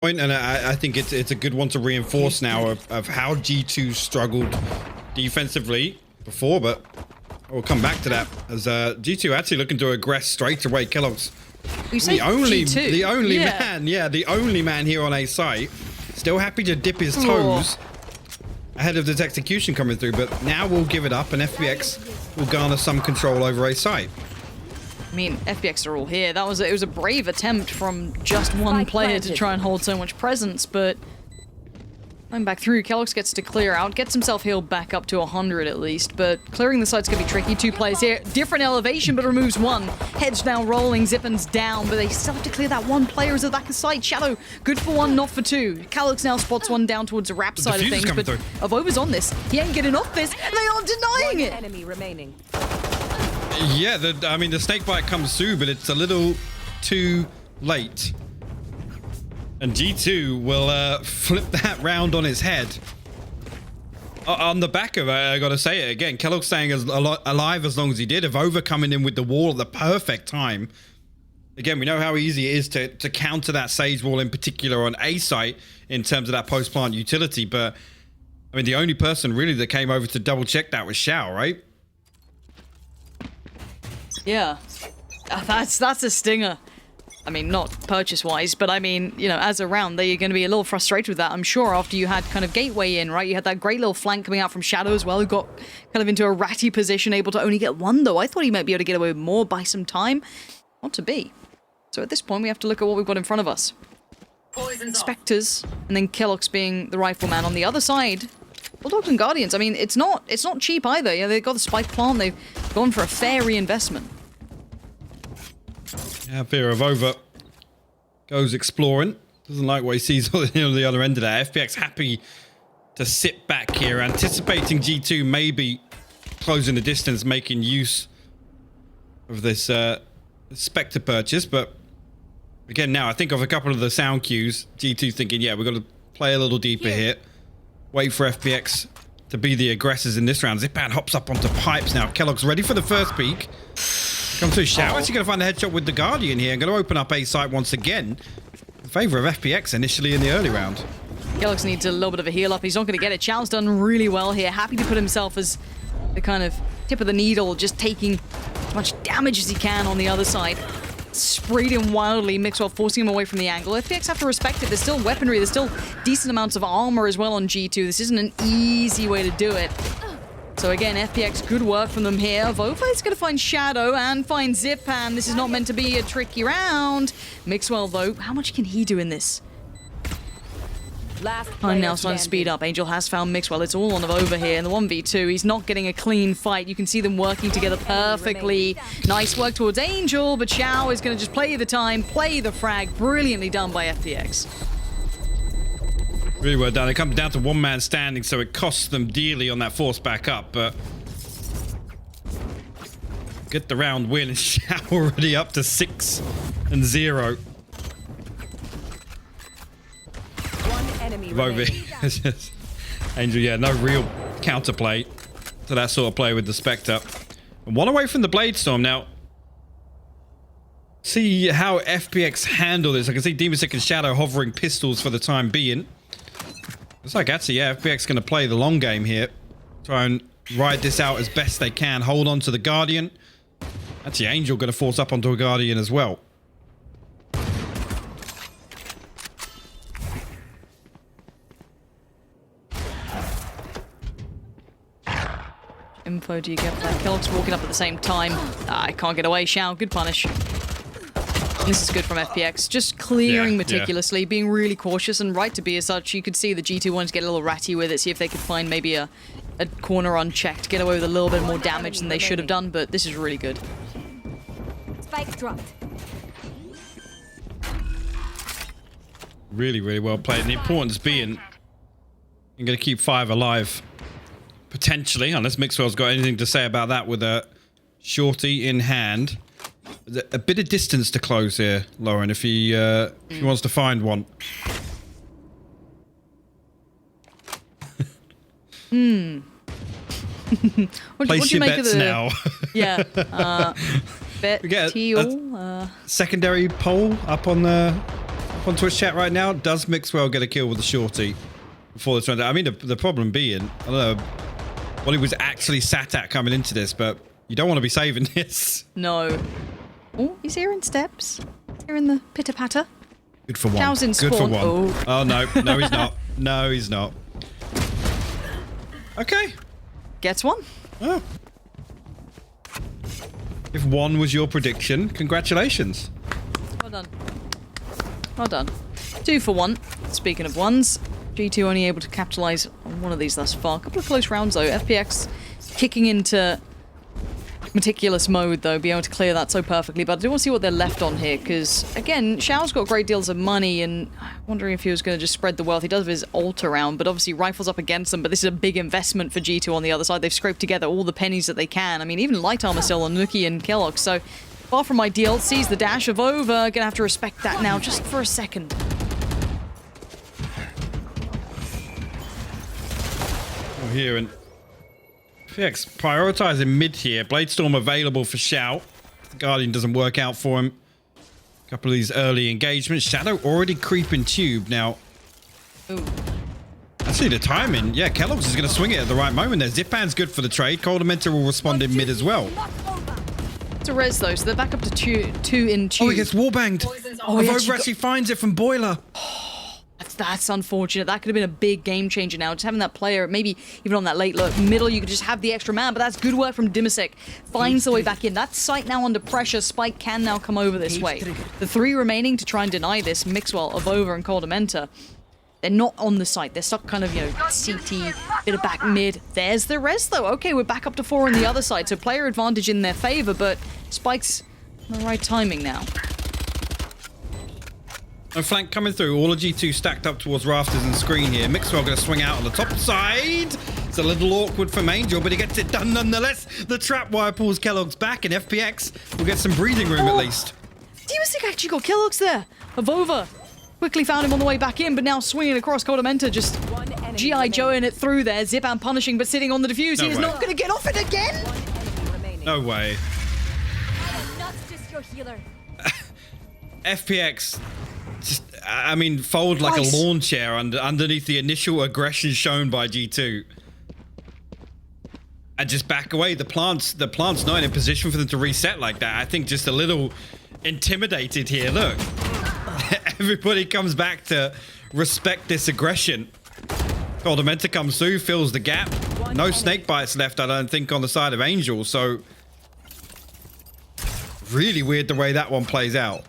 point, and I think it's a good one to reinforce now of how G2 struggled defensively before, but we'll come back to that as G2 actually looking to aggress straight away. Kellogg's the only man here on A site, still happy to dip his toes ahead of this execution coming through, but now we'll give it up and FPX will garner some control over A site. I mean, FPX are all here. It was a brave attempt from just one player to try and hold so much presence, but going back through, Kellogg's gets to clear out, gets himself healed back up to 100 at least, but clearing the site's gonna be tricky. Two players here, different elevation, but removes one. Heads now rolling, Zippen's down, but they still have to clear that one player as the back of sight. Shadow, good for one, not for two. Kellogg's now spots one down towards the wrap side of things, but Avova's on this. He ain't getting off this, and they aren't denying it! Enemy remaining. Yeah, I mean, the snake bite comes through, but it's a little too late. And G2 will flip that round on his head. On the back of it, I gotta say it again, Kellogg staying alive as long as he did. Avova coming in with the wall at the perfect time. Again, we know how easy it is to counter that Sage wall in particular on A site in terms of that post-plant utility. But, I mean, the only person really that came over to double check that was Xiao, right? Yeah, that's a stinger. I mean, not purchase-wise, but I mean, you know, as a round, they're going to be a little frustrated with that, I'm sure, after you had kind of Gateway in, right? You had that great little flank coming out from Shadow as well, who got kind of into a ratty position, able to only get one, though. I thought he might be able to get away with more by some time. Not to be. So at this point, we have to look at what we've got in front of us. Spectres, and then Kellogg's being the rifleman on the other side. Bulldogs and Guardians, I mean, it's not cheap either. Yeah, they've got the spike plant, they've gone for a fair reinvestment. Yeah, Fear of Over goes exploring. Doesn't like what he sees on the other end of that. FPX happy to sit back here, anticipating G2 maybe closing the distance, making use of this Spectre purchase. But again, now I think of a couple of the sound cues. G2 thinking, yeah, we've got to play a little deeper here. Wait for FPX to be the aggressors in this round. Zipan hops up onto pipes now. Kellogg's ready for the first peek. Comes through Xiao. Actually going to find the headshot with the Guardian here. Going to open up A site once again in favor of FPX initially in the early round. Kellogg's needs a little bit of a heal up. He's not going to get it. Xiao's done really well here. Happy to put himself as the kind of tip of the needle, just taking as much damage as he can on the other side. Sprayed him wildly, Mixwell forcing him away from the angle. FPX have to respect it. There's still weaponry, there's still decent amounts of armor as well on G2. This isn't an easy way to do it. So again, FPX, good work from them here. Vova is going to find Shadow and find Zipan. This is not meant to be a tricky round. Mixwell, though, how much can he do in this? I'm now starting to speed up. Angel has found Mixwell. It's all on Vova here in the 1v2. He's not getting a clean fight. You can see them working together perfectly. Nice work towards Angel, but Xiao is going to just play the time, play the frag. Brilliantly done by FPX. Really well done. It comes down to one man standing, so it costs them dearly on that force back up, but get the round win. Xiao already up to 6-0. One enemy remaining. Angel, yeah, no real counterplay to that sort of play with the Spectre. And one away from the Blade Storm now. See how FPX handle this. I can see Demon Sick and Shadow hovering pistols for the time being. It's like, actually, yeah, FPX going to play the long game here. Try and ride this out as best they can. Hold on to the Guardian. Actually, Angel going to force up onto a Guardian as well. Info do you get for that? Kellogg's walking up at the same time. I can't get away. Xiao, good punish. This is good from FPX. Just clearing meticulously, being really cautious, and right to be as such. You could see the G2 wanted to get a little ratty with it, see if they could find maybe a corner unchecked, get away with a little bit more damage than they should have done, but this is really good. Spike dropped. Really, really well played. And the importance being, you're going to keep 5 alive. Potentially, unless Mixwell's got anything to say about that with a shorty in hand. A bit of distance to close here, Lauren, if he wants to find one. Place your bets now. Yeah. Bet we get teal. secondary poll up on the on Twitch chat right now. Does Mixwell get a kill with the shorty before this round? I mean, the problem being, I don't know what he was actually sat at coming into this, but you don't want to be saving this. No. Oh, he's hearing steps. Hearing the pitter-patter. Good for one. Xiao's in Good spawn. for one. Oh, no. No, he's not. No, he's not. Okay. Gets one. Oh. If one was your prediction, congratulations. Well done. Well done. 2 for 1. Speaking of ones, G2 only able to capitalize on one of these thus far. A couple of close rounds though. FPX kicking into meticulous mode though, being able to clear that so perfectly. But I do want to see what they're left on here because, again, Xiao's got great deals of money and I'm wondering if he was going to just spread the wealth. He does have his ult around, but obviously Rifle's up against them. But this is a big investment for G2 on the other side. They've scraped together all the pennies that they can. I mean, even light armor still on Nuki and Kellogg. So far from ideal. Sees the dash of over. Gonna have to respect that now just for a second. Oh, here and FPX prioritizing mid here. Bladestorm available for Xiao. The Guardian doesn't work out for him. A couple of these early engagements. Shadow already creeping tube now. Ooh. Actually, the timing. Yeah, Kellogg's is going to swing it at the right moment there. Zipan's good for the trade. Coldamenta will respond in mid as well. It's a res though, so they're back up to two in tube. Oh, he gets warbanged. Oh, he Over actually finds it from Boiler. That's unfortunate. That could have been a big game changer now. Just having that player, maybe even on that late look middle, you could just have the extra man, but that's good work from Dimasek. Finds the way back in. That site now under pressure. Spike can now come over this way. The 3 remaining to try and deny this, Mixwell, Avova, and Coldamenta. They're not on the site. They're stuck kind of, you know, CT, bit of back mid. There's the res though. Okay, we're back up to 4 on the other side, so player advantage in their favor, but Spike's the right timing now. A flank coming through. All of G2 stacked up towards rafters and screen here. Mixwell going to swing out on the top side. It's a little awkward from Angel, but he gets it done nonetheless. The trap wire pulls Kellogg's back, and FPX will get some breathing room at least. Dimasek actually got Kellogg's there. Avova quickly found him on the way back in, but now swinging across Coldamenta, just G.I. Joeing it through there. Zipan punishing, but sitting on the defuse. No He is way. not going to get off it again. No way. Not just your healer. FPX, just, I mean, fold like Twice. a lawn chair underneath the initial aggression shown by G2. And just back away. The plant's not in a position for them to reset like that. I think just a little intimidated here. Look. Everybody comes back to respect this aggression. Coldamenta comes through, fills the gap. No snake bites left, I don't think, on the side of Angel. So really weird the way that one plays out.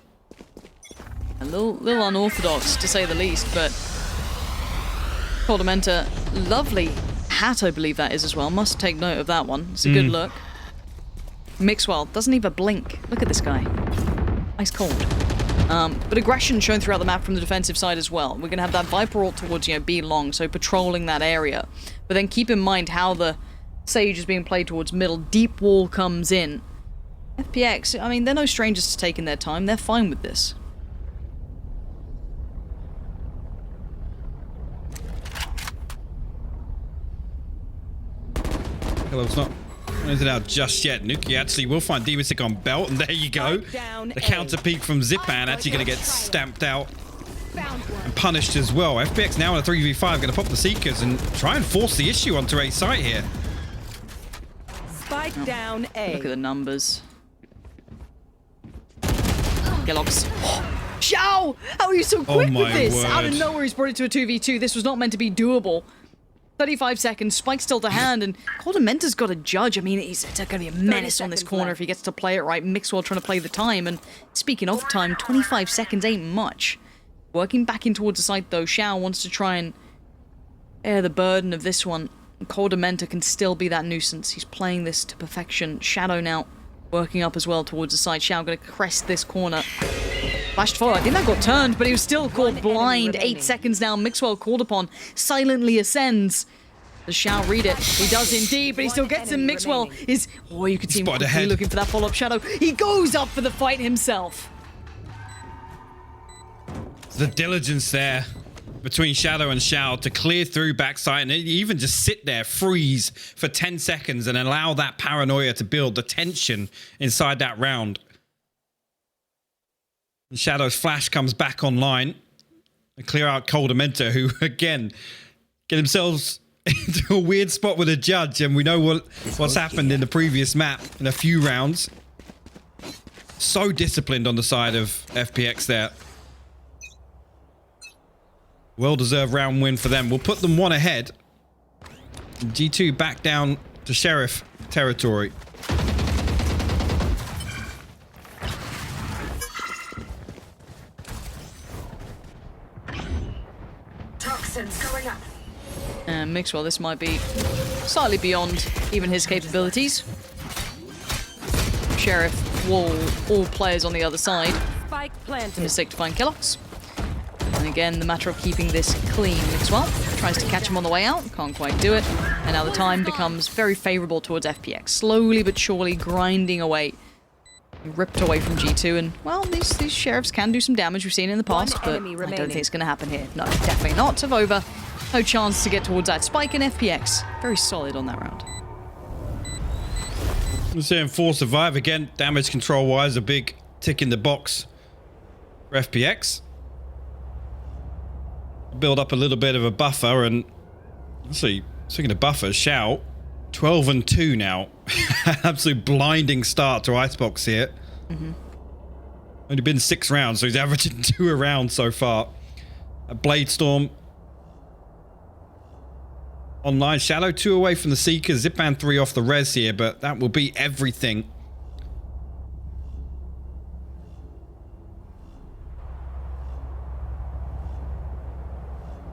A little unorthodox, to say the least, but Coldamenta, lovely hat, I believe that is as well. Must take note of that one. It's a good look. Mixwell doesn't even blink. Look at this guy. Ice cold. But aggression shown throughout the map from the defensive side as well. We're going to have that Viper ult towards, you know, B long, so patrolling that area. But then keep in mind how the Sage is being played towards middle. Deep wall comes in. FPX, I mean, they're no strangers to taking their time. They're fine with this. Hello, it's not anything out just yet. Nuki actually will find Dimasek on belt, and there you go. The counter peek from Zipan actually going to get stamped out and punished as well. FPX now in a 3v5 going to pop the Seekers and try and force the issue onto A site here. Spike down A. Look at the numbers. Kellogg's. Xiao! How are you so quick with my this? word. Out of nowhere, he's brought it to a 2v2. This was not meant to be doable. 35 seconds, Spike still to hand, and Coldamenta's got to judge. I mean, it's going to be a menace on this corner if he gets to play it right. Mixwell trying to play the time, and speaking of time, 25 seconds ain't much. Working back in towards the site, though, Xiao wants to try and air the burden of this one. Coldamenta can still be that nuisance. He's playing this to perfection. Shadow now working up as well towards the side. Xiao going to crest this corner. Flashed forward. I think that got turned, but he was still caught blind. 8 seconds now. Mixwell called upon. Silently ascends. Does Xiao read it? He does indeed, but he still gets him. Mixwell is... Oh, you could see him Spotted quickly ahead. looking for that follow-up Shadow. He goes up for the fight himself. The diligence there between Shadow and Xiao to clear through backside and even just sit there, freeze for 10 seconds and allow that paranoia to build, the tension inside that round. And Shadow's flash comes back online. and clear out Coldamenta, who again get themselves into a weird spot with a judge, and we know what's happened in the previous map in a few rounds. So disciplined on the side of FPX there. Well-deserved round win for them. We'll put them one ahead. G2 back down to Sheriff territory. Toxins going up. And Mixwell, this might be slightly beyond even his capabilities. Sheriff, Wall, all players on the other side. Spike planted. Mistake to find Kellogg's. And again, the matter of keeping this clean. Mixwell tries to catch him on the way out, can't quite do it. And now the time becomes very favorable towards FPX. Slowly but surely grinding away. Ripped away from G2, and well, these sheriffs can do some damage. We've seen in the past, but I don't think it's going to happen here. No, definitely not. Savova, no chance to get towards that spike, and FPX very solid on that round. We're seeing 4 survive again. Damage control wise, a big tick in the box for FPX. Build up a little bit of a buffer, and let's see. Speaking of buffers, Shao 12-2 now. Absolute blinding start to Icebox here. Only been 6 rounds, so he's averaging 2 a round so far. A Bladestorm online. Shadow 2 away from the Seeker. Zipan 3 off the res here, but that will be everything.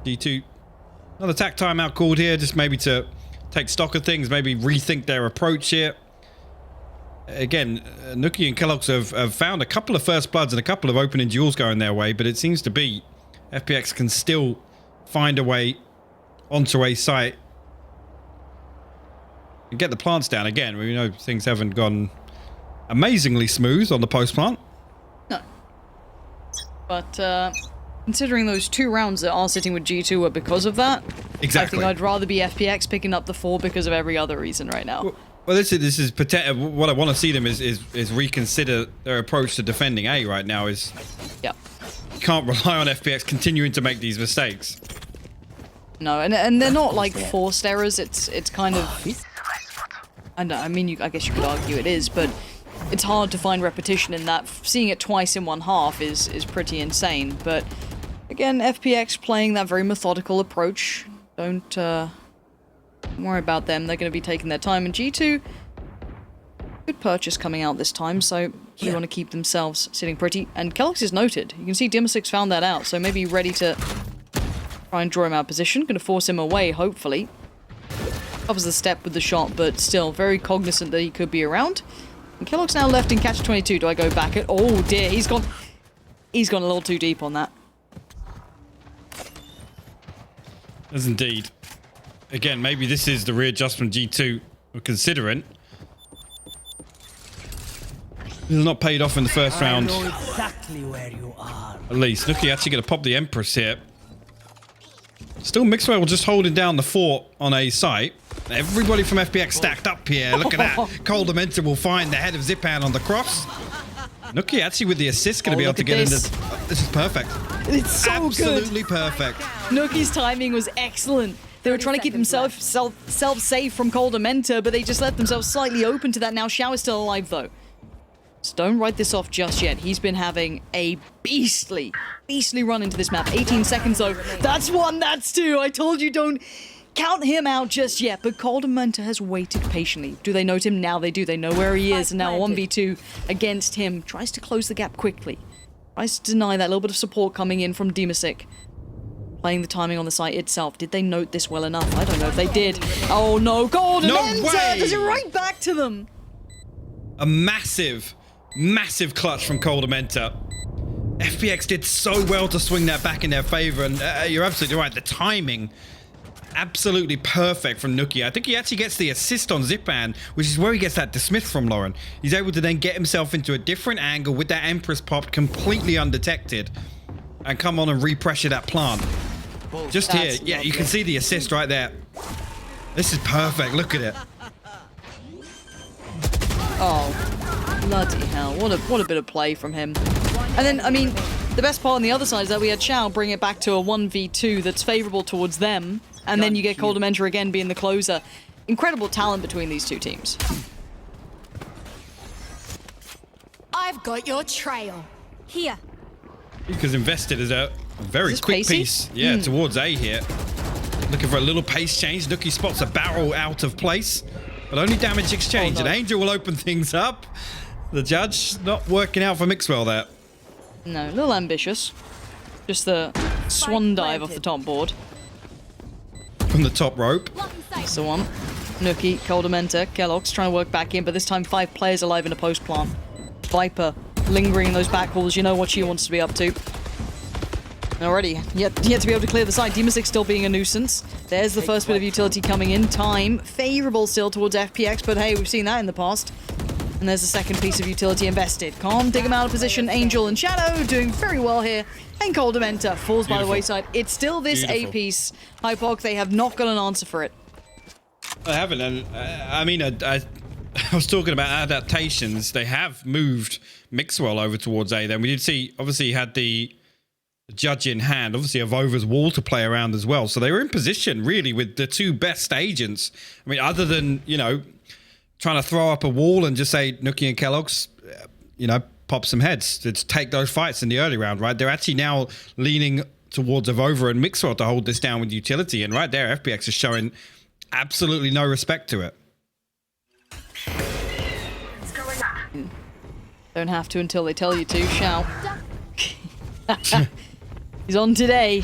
D2. Another attack timeout called here, just maybe to take stock of things, maybe rethink their approach here. Again, Nuki and Kellogg's have found a couple of first bloods and a couple of opening duels going their way, but it seems to be FPX can still find a way onto a site and get the plants down again. We know things haven't gone amazingly smooth on the post plant. No. But considering those 2 rounds that are sitting with G2 are because of that, Exactly. I think I'd rather be FPX picking up the 4 because of every other reason right now. Well, this is what I want to see them is reconsider their approach to defending A right now. Is Yeah. you can't rely on FPX continuing to make these mistakes. No, and they're not like forced errors. It's kind of. I know. I mean, I guess you could argue it is, but it's hard to find repetition in that. Seeing it twice in one half is pretty insane. But again, FPX playing that very methodical approach. Don't worry about them. They're going to be taking their time. And G2, good purchase coming out this time, so you want to keep themselves sitting pretty. And Kellogg's is noted. You can see Dimmer6 found that out, so maybe ready to try and draw him out of position. Going to force him away, hopefully. Covers the step with the shot, but still very cognizant that he could be around. And Kellogg's now left in catch 22. Do I go back at? Oh dear, he's gone a little too deep on that. As indeed. Again, maybe this is the readjustment G2 are considering. This is not paid off in the first round. I know exactly where you are. At least. Nuki actually going to pop the Empress here. Still, Mixwell just holding down the fort on a site. Everybody from FPX stacked up here. Look at that. Coldamenta will find the head of Zipan on the cross. Nuki actually with the assist going to be able to get in this. This is perfect. It's so Absolutely perfect. Nuki's timing was excellent. They were trying to keep themselves safe from Coldamenta, but they just left themselves slightly open to that. Now Shao is still alive, though. So don't write this off just yet. He's been having a beastly run into this map. 18 seconds, though. That's 1, that's 2. I told you don't count him out just yet, but Coldamenta has waited patiently. Do they note him? Now they do. They know where he is, and now 1v2 against him. Tries to close the gap quickly. Tries to deny that little bit of support coming in from Dimmer6. Playing the timing on the site itself. Did they note this well enough? I don't know if they did. Oh no, Coldamenta does it right back to them. A massive clutch from Coldamenta. FPX did so well to swing that back in their favor, and you're absolutely right. The timing, absolutely perfect from Nuki. I think he actually gets the assist on Zipan, which is where he gets that dismiss from, Lauren. He's able to then get himself into a different angle with that Empress popped completely undetected and come on and repressure that plant. Just here, yeah, you can see the assist right there. This is perfect. Look at it. Oh, bloody hell. What a bit of play from him. And then, I mean, The best part on the other side is that we had Xiao bring it back to a 1v2 that's favorable towards them, and then you get Cold Dementor again being the closer. Incredible talent between these two teams. I've got your trail. Here. Because invested is a very this quick Pacey? piece. Yeah, towards A here. Looking for a little pace change. Nookie spots a barrel out of place, but only damage exchange. Oh, no. And Angel will open things up. The judge not working out for Mixwell there. No, a little ambitious. Just the swan dive off the top board. From the top rope. That's the one. Nookie, Cold Dementor, Kellogg's trying to work back in, but this time 5 players alive in a post plant. Viper lingering in those back halls. You know what she wants to be up to. Already, yet to be able to clear the side. Demasix still being a nuisance. There's the first bit of utility coming in. Time favorable still towards FPX, but hey, we've seen that in the past. And there's the second piece of utility invested. Can't dig him out of position. Angel and Shadow doing very well here. And Cold Dementor falls by the wayside. It's still this A piece. Hypoc, they have not got an answer for it. I haven't, and I mean, I was talking about adaptations. They have moved Mixwell over towards A. Then we did see, obviously, he had the judge in hand, obviously, Avova's wall to play around as well. So they were in position, really, with the 2 best agents. I mean, other than, you know, trying to throw up a wall and just say Nookie and Kellogg's, you know, pop some heads to take those fights in the early round, right? They're actually now leaning towards Avova and Mixwell to hold this down with utility. And right there, FPX is showing absolutely no respect to it. It's going up. Don't have to until they tell you to. Shao. He's on today.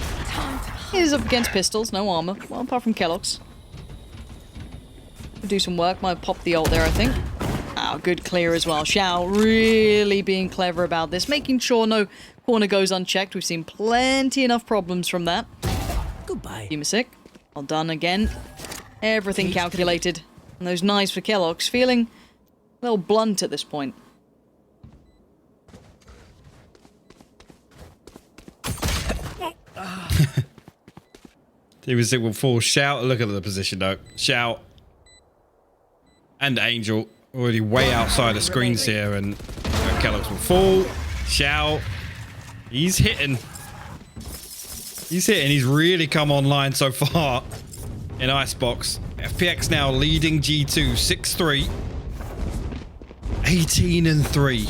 He's up against pistols, no armor. Well, apart from Kellogg's. Do some work. Might pop the ult there, I think. Oh, good clear as well. Shao really being clever about this, making sure no corner goes unchecked. We've seen plenty enough problems from that. Goodbye. Demasix. Well done again. Everything calculated. And those knives for Kellogg's feeling a little blunt at this point. Demasix will fall. Shout. Look at the position, though. Shout. And Angel already way outside the screens here, and Kellogg's will fall. Shout. He's hitting. He's hitting. He's really come online so far in Icebox. FPX now leading G2 6-3. 18-3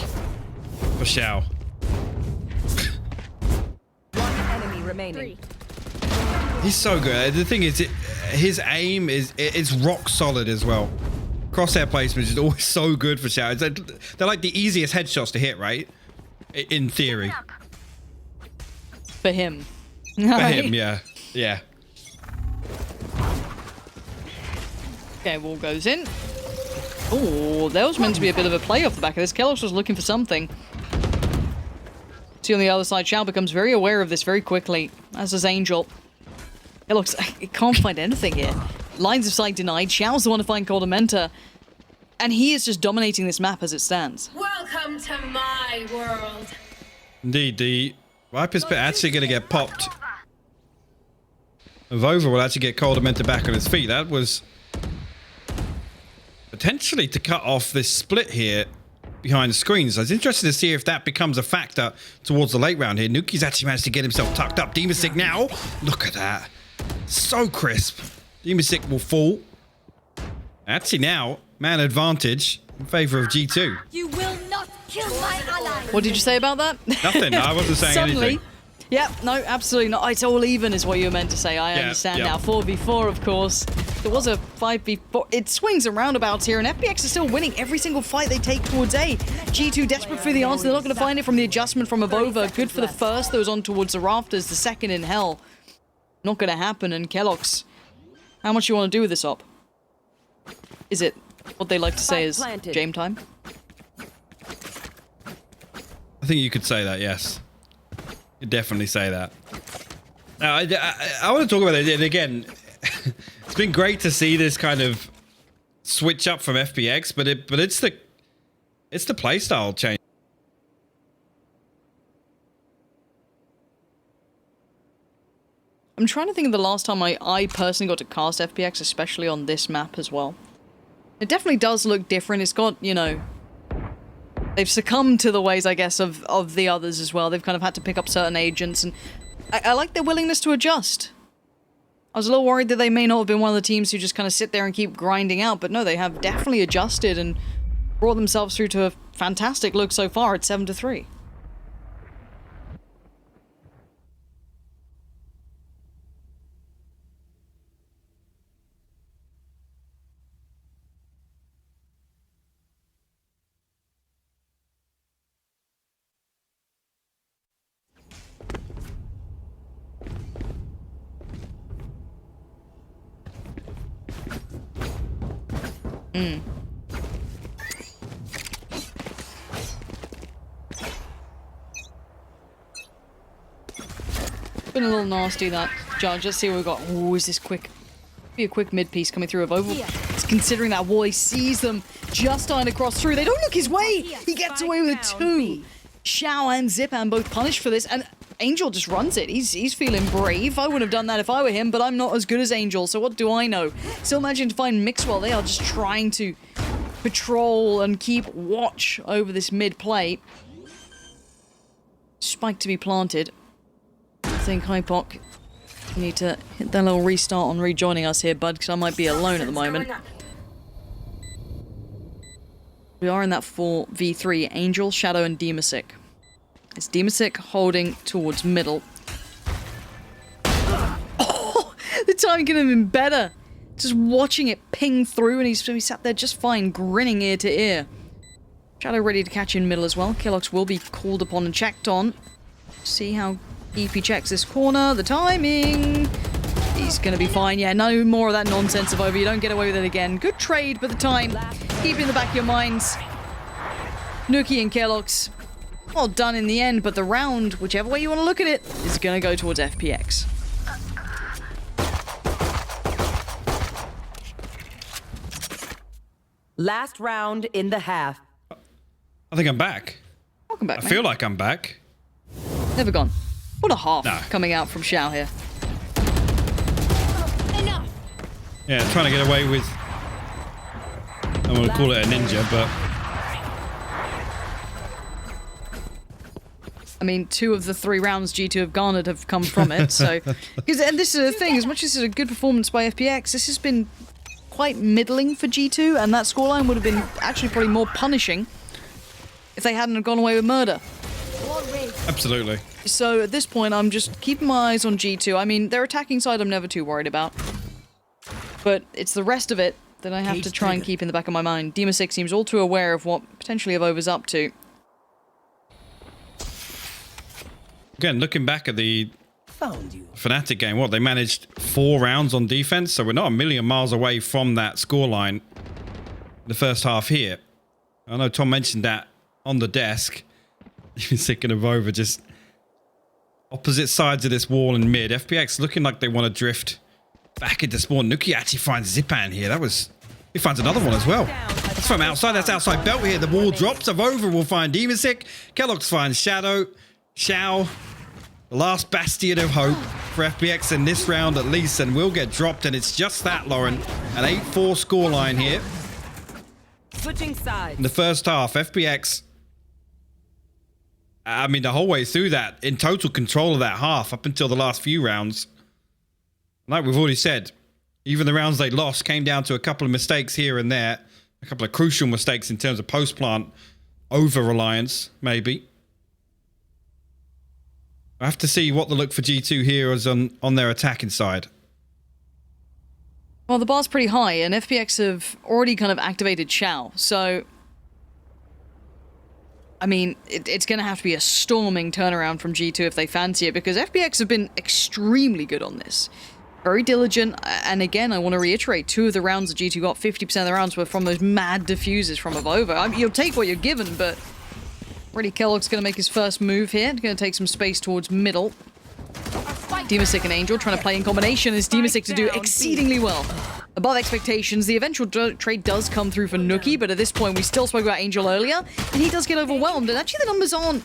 for Xiao. One enemy remaining. He's so good. The thing is, his aim is rock solid as well. Crosshair placement is always so good for Xiao. They're like the easiest headshots to hit, right? In theory. For him. For him, yeah. Yeah. Okay, wall goes in. Oh, that was meant to be a bit of a play off the back of this. Kellogg's was looking for something. See on the other side, Xiao becomes very aware of this very quickly, as does Angel. Kellogg's can't find anything here. Lines of sight denied. Xiao's the one to find Cold Dementor. And he is just dominating this map as it stands. Welcome to my world. Indeed, the Viper's bit actually going to get popped. Avova will actually get Cold Dementor back on his feet. That was potentially to cut off this split here behind the screens. I was interested to see if that becomes a factor towards the late round here. Nuki's actually managed to get himself tucked up. Demasix now. Look at that. So crisp. Demasix will fall. Actually now, man advantage in favor of G2. You will not kill my ally. What did you say about that? Nothing. I wasn't saying Suddenly. anything. Yep, no, absolutely not. It's all even is what you were meant to say. I understand yeah. now. 4v4, of course. There was a 5v4. It swings and roundabouts here, and FPX is still winning every single fight they take towards A. G2 desperate for the answer. They're not going to find it from the adjustment from Avova. Good for the first. That was on towards the rafters. The second in hell. Not going to happen. And Kellogg's, how much you want to do with this op? Is it what they like to say is game time? I think you could say that, yes. You definitely say that. Now, I want to talk about it, and again, it's been great to see this kind of switch up from FPX, but it's the playstyle change. I'm trying to think of the last time I personally got to cast FPX, especially on this map as well. It definitely does look different. It's got, you know, they've succumbed to the ways, I guess, of the others as well. They've kind of had to pick up certain agents, and I like their willingness to adjust. I was a little worried that they may not have been one of the teams who just kind of sit there and keep grinding out, but no, they have definitely adjusted and brought themselves through to a fantastic look so far at 7-3. Been a little nasty, that judge. Let's see what we've got. Oh, is this quick? Be a quick mid piece coming through of Oval. It's considering that wall. He sees them just starting to cross through. They don't look his way. He gets away with two. Xiao and Zipan both punished for this, and Angel just runs it. He's feeling brave. I wouldn't have done that if I were him, but I'm not as good as Angel, so what do I know? Still managing to find Mixwell. They are just trying to patrol and keep watch over this mid plate. Spike to be planted. I think Hypoc, you need to hit that little restart on rejoining us here, bud, because I might be alone at the moment. We are in that 4v3, Angel, Shadow, and Demasic. It's Demasic holding towards middle. Oh, the timing could have been better. Just watching it ping through, and he sat there just fine, grinning ear to ear. Shadow ready to catch in middle as well. Kellogg's will be called upon and checked on. See how EP checks this corner. The timing. He's going to be fine. Yeah, no more of that nonsense of over. You don't get away with it again. Good trade, but the time. Keep it in the back of your minds. Nuki and Kellogg's. Well done in the end, but the round, whichever way you want to look at it, is going to go towards FPX. Last round in the half. I think I'm back. Welcome back, I mate. feel like I'm back. Never gone. What a half No. coming out from Xiao here. Enough. Yeah, trying to get away with... I don't want to call it a ninja, but... I mean, 2 of the 3 rounds G2 have garnered have come from it, so... And this is the thing, as much as it's a good performance by FPX, this has been quite middling for G2, and that scoreline would have been actually probably more punishing if they hadn't have gone away with murder. Absolutely. So at this point, I'm just keeping my eyes on G2. I mean, their attacking side I'm never too worried about. But it's the rest of it that I have to try and keep in the back of my mind. Demasic seems all too aware of what potentially Avova's up to. Again, looking back at the Found you. Fnatic game, what, they managed 4 rounds on defense, so we're not a million miles away from that scoreline in the first half here. I know Tom mentioned that on the desk. Even thinking of over just opposite sides of this wall in mid. FPX looking like they want to drift back into spawn. Nuki actually finds Zipan here. He finds another one as well. That's from outside. That's outside belt here. The wall drops. Over will find Demasic. Kellogg's finds Shadow. Xiao. The last bastion of hope for FPX in this round at least, and will get dropped, and it's just that, Lauren. An 8-4 scoreline here. Switching sides. In the first half, FPX... I mean, the whole way through that, in total control of that half up until the last few rounds. Like we've already said, even the rounds they lost came down to a couple of mistakes here and there. A couple of crucial mistakes in terms of post-plant over-reliance, maybe. I have to see what the look for G2 here is on their attacking side. Well, the bar's pretty high, and FPX have already kind of activated Xiao, so... I mean, it's going to have to be a storming turnaround from G2 if they fancy it, because FPX have been extremely good on this. Very diligent, and again, I want to reiterate, 2 of the rounds that G2 got, 50% of the rounds were from those mad diffusers from Avova. I mean, you'll take what you're given, but really Kellogg's going to make his first move here. Going to take some space towards middle. Demasic and Angel trying to play in combination as Demasic to do exceedingly well. Above expectations, the eventual trade does come through for Nuki, but at this point we still spoke about Angel earlier, and he does get overwhelmed, and actually the numbers aren't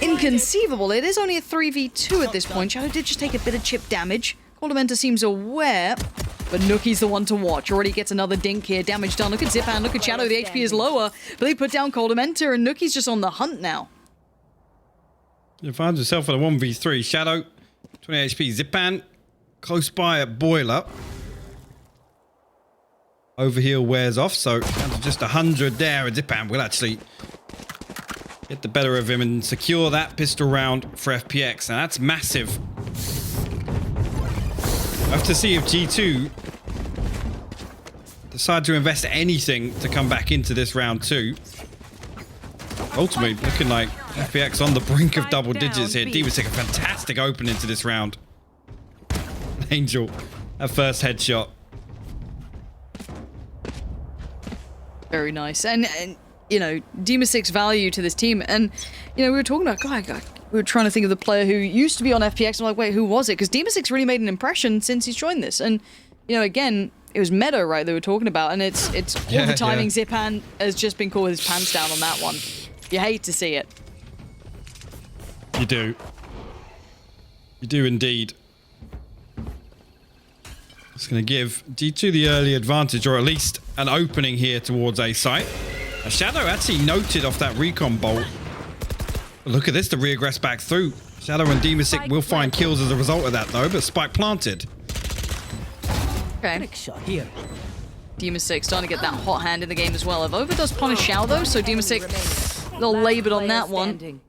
inconceivable. It is only a 3v2 at this point. Shadow did just take a bit of chip damage. Coldamenta seems aware. But Nookie's the one to watch. Already gets another dink here. Damage done. Look at Zipan. Look at Shadow. The HP is lower. But they put down Cold Mentor, and Nookie's just on the hunt now. You find yourself at a 1v3. Shadow, 20 HP. Zipan, close by at Boiler. Overheal wears off, so down to just 100 there. And Zipan will actually get the better of him and secure that pistol round for FPX. And that's massive. I have to see if G2 decide to invest anything to come back into this round 2. Ultimately, looking like FPX on the brink of double digits here. D.Va take a fantastic opening to this round. Angel, that first headshot. Very nice. And you know, D.Va value to this team. And, you know, we were talking about, God, we were trying to think of the player who used to be on FPX. I'm like, wait, who was it? Because D.Va really made an impression since he's joined this. And, you know, again, it was Meadow, right, they were talking about. And it's all the timing. Yeah. Zipan has just been caught with his pants down on that one. You hate to see it. You do. You do indeed. It's going to give G2 the early advantage, or at least an opening here towards A site. A Shadow actually noted off that recon bolt. But look at this, the regress back through. Shadow and D.Va will find kills as a result of that, though, but Spike planted. Okay. Shot here. D.Va starting to get that hot hand in the game as well. If Over does punish Shao, though, so D.Va a little labored on that one.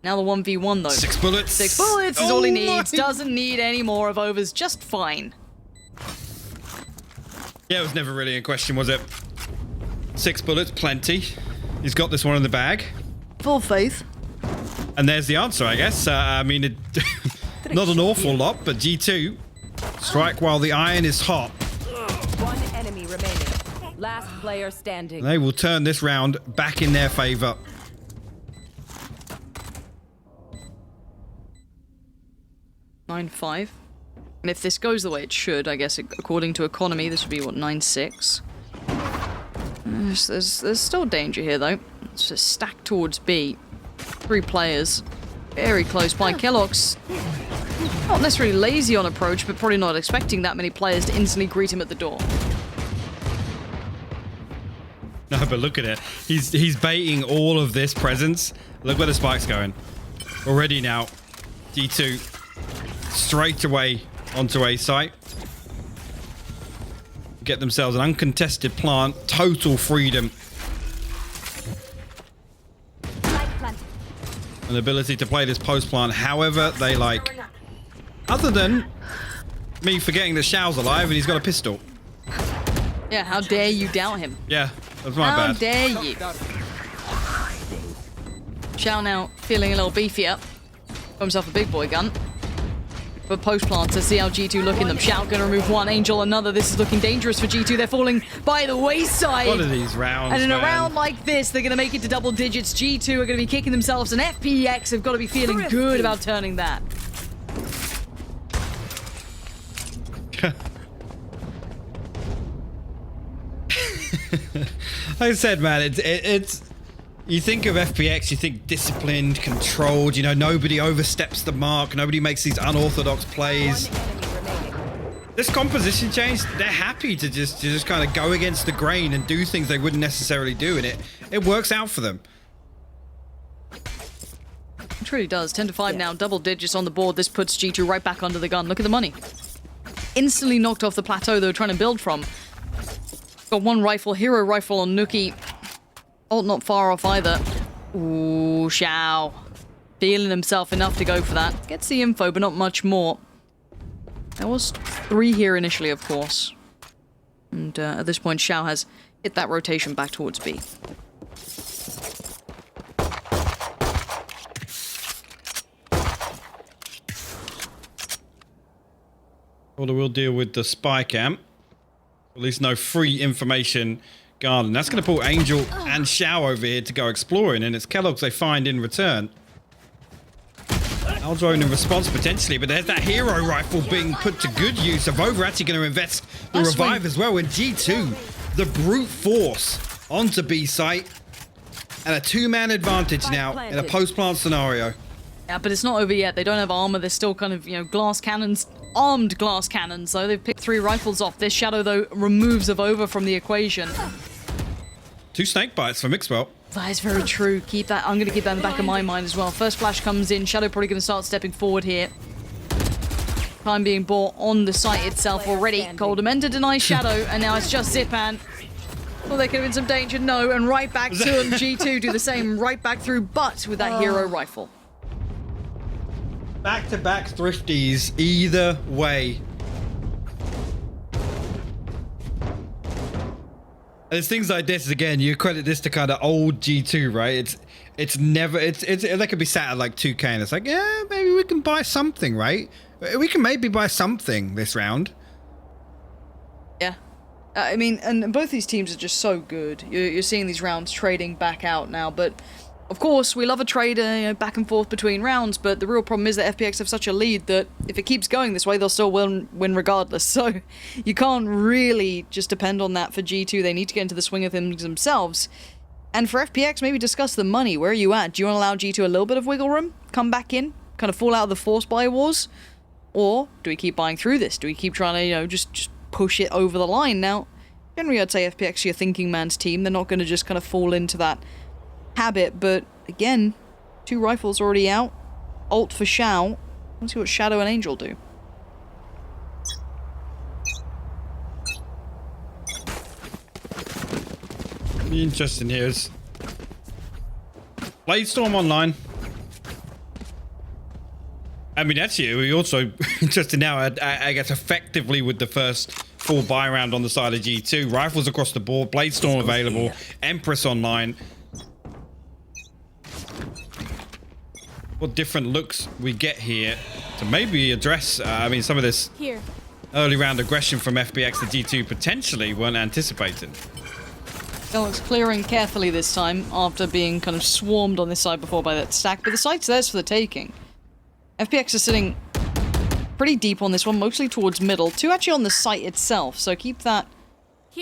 Now the 1v1, though. 6 bullets. 6 bullets is all he needs. Doesn't need any more of Over's. Just fine. Yeah, it was never really in question, was it? 6 bullets, plenty. He's got this one in the bag. Full faith. And there's the answer, I guess. I mean, not an awful lot, but G2 strike while the iron is hot. One enemy remaining. Last player standing. They will turn this round back in their favor. (9-5). And if this goes the way it should, I guess, according to economy, this would be, what, 9-6? There's still danger here, though. It's just stacked towards B. 3 players. Very close by. Kellogg's not necessarily lazy on approach, but probably not expecting that many players to instantly greet him at the door. No, but look at it. He's baiting all of this presence. Look where the spike's going. Already now, D2 straight away onto A site. Get themselves an uncontested plant. Total freedom. An ability to play this post plant however they like. Other than me forgetting that Shao's alive and he's got a pistol. Yeah, how dare you doubt him? Yeah, that's my How bad. dare you? Shao now feeling a little beefier. Got himself a big boy gun. But post plant to see how G2 look in them. Shao gonna remove one, Angel another. This is looking dangerous for G2. They're falling by the wayside. What are these rounds, And in a man? round like this, they're gonna make it to double digits. G2 are gonna be kicking themselves, and FPX have got to be feeling good about turning that. Like I said, man, it's you think of FPX, you think disciplined, controlled, you know, nobody oversteps the mark, nobody makes these unorthodox plays. This composition change, they're happy to just kind of go against the grain and do things they wouldn't necessarily do, and it works out for them. It really does. 10-5 now, double digits on the board. This puts G2 right back under the gun. Look at the money. Instantly knocked off the plateau they were trying to build from. Got one rifle, hero rifle on Nookie. Ult not far off either. Ooh, Shao. Feeling himself enough to go for that. Gets the info, but not much more. There was 3 here initially, of course. And at this point, Shao has hit that rotation back towards B. Well, we'll deal with the spy camp. At least no free information garden. That's going to pull Angel and Shao over here to go exploring, and it's Kellogg's they find in return. Aldrone in response potentially, but there's that hero rifle being put to good use. Avova actually going to invest the revive as well. And G2, the brute force onto B site. And a 2-man advantage now in a post-plant scenario. Yeah, but it's not over yet. They don't have armor. They're still kind of, you know, glass cannons, armed glass cannons. So they've picked 3 rifles off. This Shadow, though, removes Avova from the equation. 2 snake bites for Mixwell. That is very true. Keep that. I'm going to keep that in the back of my mind as well. First flash comes in. Shadow probably going to start stepping forward here. Time being bought on the site itself already. Coldamenta denies Shadow, and now it's just Zipan. Well, there could have been some danger. No, and right back to him. G2 do the same. Right back through, but with that hero rifle. Back-to-back thrifties, either way. There's things like this, again, you credit this to kind of old G2, right? It's never, they could be sat at like 2K and it's like, yeah, maybe we can buy something, right? We can maybe buy something this round. Yeah. I mean, and both these teams are just so good. You're seeing these rounds trading back out now, but of course, we love a trade, you know, back and forth between rounds, but the real problem is that FPX have such a lead that if it keeps going this way, they'll still win regardless. So you can't really just depend on that for G2. They need to get into the swing of things themselves. And for FPX, maybe discuss the money. Where are you at? Do you want to allow G2 a little bit of wiggle room? Come back in? Kind of fall out of the force buy wars? Or do we keep buying through this? Do we keep trying to, you know, just push it over the line? Now, generally I'd say FPX are your thinking man's team. They're not going to just kind of fall into that habit, but again, 2 rifles already out. Ult for Shao. Let's see what Shadow and Angel do. The interesting here is Bladestorm online. I mean, actually, we also interested now, I guess, effectively with the first full buy round on the side of G2. Rifles across the board, Bladestorm available, Empress online. What different looks we get here to maybe address, I mean, some of this early round aggression from FPX to G2 potentially weren't anticipating. Alex clearing carefully this time after being kind of swarmed on this side before by that stack, but the site's theirs for the taking. FPX is sitting pretty deep on this one, mostly towards middle. 2 actually on the site itself, so keep that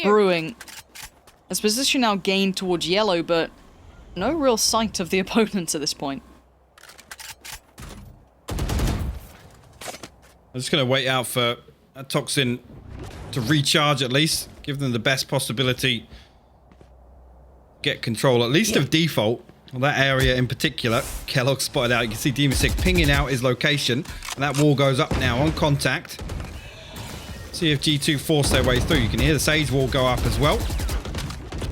brewing. As position now gained towards yellow, but no real sight of the opponents at this point. I'm just going to wait out for that Toxin to recharge at least. Give them the best possibility. Get control, at least of default. Well, that area in particular, Kellogg spotted out. You can see Demasik pinging out his location. And that wall goes up now on contact. See if G2 force their way through. You can hear the Sage wall go up as well.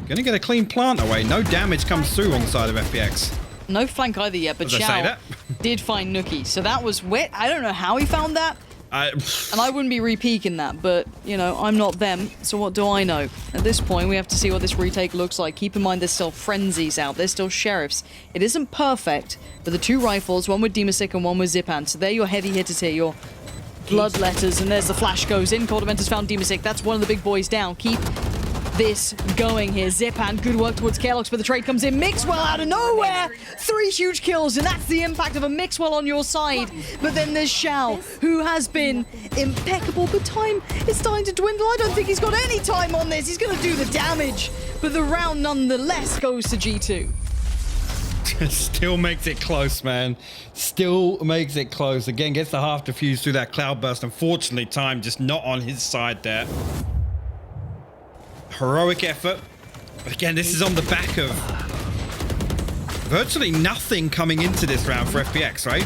Gonna get a clean plant away. No damage comes through on the side of FPX. No flank either yet, but Shao did find Nookie. So that was wet. I don't know how he found that. And I wouldn't be re-peeking that, but, you know, I'm not them, so what do I know? At this point, we have to see what this retake looks like. Keep in mind there's still frenzies out, there's still sheriffs. It isn't perfect, but the 2 rifles, one with Demasik and one with Zipan, so they're your heavy hitters here, your bloodletters, and there's the flash goes in. Coldamenta's found Demasik, that's one of the big boys down. Keep this going here. Zipan, good work towards Kellogg's, but the trade comes in. Mixwell out of nowhere! 3 huge kills, and that's the impact of a Mixwell on your side. But then there's Shao, who has been impeccable, but time is starting to dwindle. I don't think he's got any time on this. He's going to do the damage, but the round nonetheless goes to G2. Still makes it close, man. Still makes it close. Again, gets the half defuse through that cloud burst. Unfortunately, time just not on his side there. Heroic effort. But again, this is on the back of virtually nothing coming into this round for FPX, right?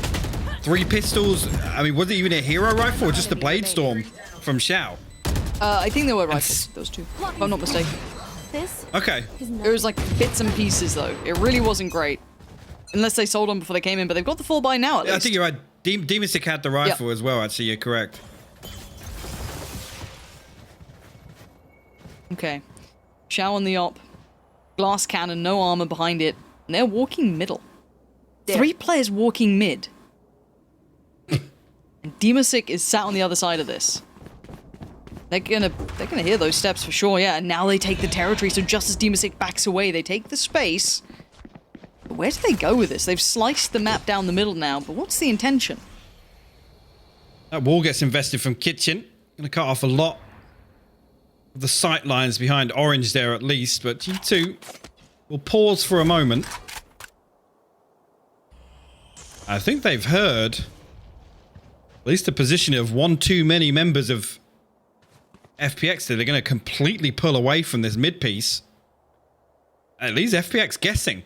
3 pistols. I mean, was it even a hero rifle or just the Bladestorm from Shao? I think they were rifles, those 2, if I'm not mistaken. Okay. It was like bits and pieces, though. It really wasn't great. Unless they sold them before they came in, but they've got the full buy now, at least. I think you're right. Demasik had the rifle as well, actually. You're correct. Okay. Shao on the op. Glass cannon, no armor behind it. And they're walking middle. 3 players walking mid. And Demasik is sat on the other side of this. They're gonna hear those steps for sure, yeah. And now they take the territory, so just as Demasik backs away, they take the space. But where do they go with this? They've sliced the map down the middle now, but what's the intention? That wall gets invested from Kitchen. Gonna cut off a lot of the sight lines behind Orange there at least, but G2 will pause for a moment. I think they've heard at least the position of one too many members of FPX that they're going to completely pull away from this mid piece. At least FPX guessing.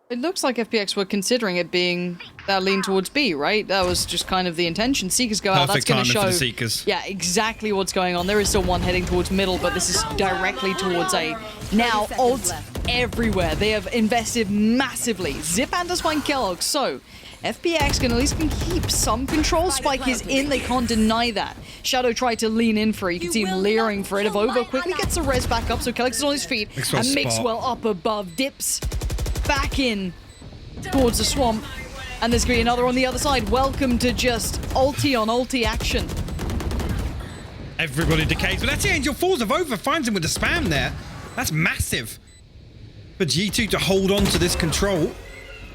It looks like FPX were considering it being that lean towards B, right? That was just kind of the intention. Seekers go out. That's Perfect going to timing show. for the Seekers. Yeah, exactly what's going on. There is still one heading towards middle, but this is directly towards A. Now, ults everywhere. They have invested massively. Zipan does find Kellogg, so FPX can at least keep some control. Spike is in, they can't deny that. Shadow tried to lean in for it. You can see him leering for it. Avova quickly gets the res back up, so Kellogg is on his feet. Mixwell's And Mixwell up above, dips back in towards the swamp. And there's going to be another on the other side. Welcome to just ulti on ulti action. Everybody decays, but that's the Angel falls. Avova finds him with the spam there. That's massive for G2 to hold on to this control.